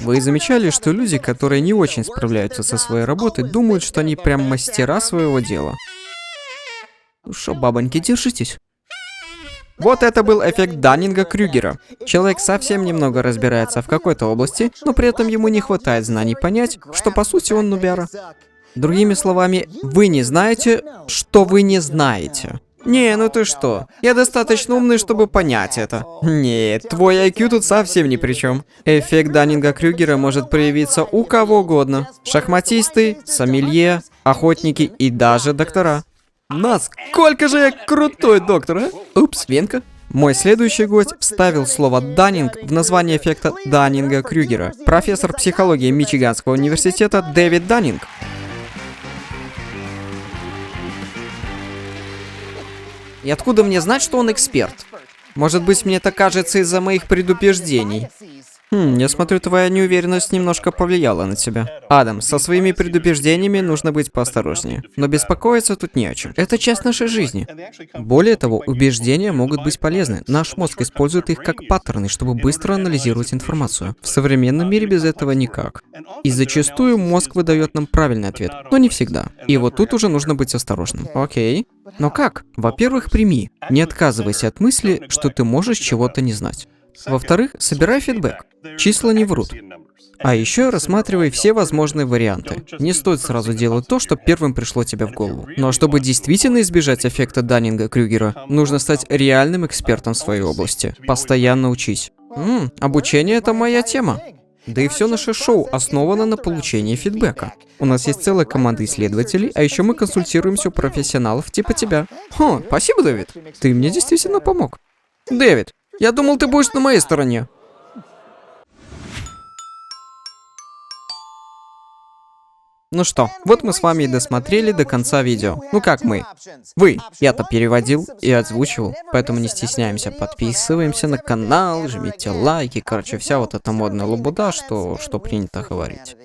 Вы замечали, что люди, которые не очень справляются со своей работой, думают, что они прям мастера своего дела? Ну шо, бабоньки, держитесь. Вот это был эффект Даннинга-Крюгера. Человек совсем немного разбирается в какой-то области, но при этом ему не хватает знаний понять, что по сути он нубяра. Другими словами, вы не знаете, что вы не знаете. Не, ну ты что? Я достаточно умный, чтобы понять это. Нет, твой IQ тут совсем ни при чем. Эффект Даннинга-Крюгера может проявиться у кого угодно. Шахматисты, сомелье, охотники и даже доктора. Насколько же я крутой доктор, а? Упс, Венка. Мой следующий гость вставил слово «Даннинг» в название эффекта Даннинга-Крюгера. Профессор психологии Мичиганского университета Дэвид Даннинг. И откуда мне знать, что он эксперт? Может быть, мне это кажется из-за моих предубеждений. Я смотрю, твоя неуверенность немножко повлияла на тебя. Адам, со своими предубеждениями нужно быть поосторожнее. Но беспокоиться тут не о чем. Это часть нашей жизни. Более того, убеждения могут быть полезны. Наш мозг использует их как паттерны, чтобы быстро анализировать информацию. В современном мире без этого никак. И зачастую мозг выдает нам правильный ответ, но не всегда. И вот тут уже нужно быть осторожным. Окей. Но как? Во-первых, прими. Не отказывайся от мысли, что ты можешь чего-то не знать. Во-вторых, собирай фидбэк. Числа не врут. А еще рассматривай все возможные варианты. Не стоит сразу делать то, что первым пришло тебе в голову. Но чтобы действительно избежать эффекта Даннинга-Крюгера, нужно стать реальным экспертом в своей области. Постоянно учись. Обучение — это моя тема. Да и все наше шоу основано на получении фидбэка. У нас есть целая команда исследователей, а еще мы консультируемся у профессионалов типа тебя. Спасибо, Дэвид. Ты мне действительно помог. Дэвид, я думал, ты будешь на моей стороне. Ну что, вот мы с вами и досмотрели до конца видео. Ну как мы? Вы. Я-то переводил и озвучивал, поэтому не стесняемся, подписываемся на канал, жмите лайки, короче, вся вот эта модная лабуда, что принято говорить.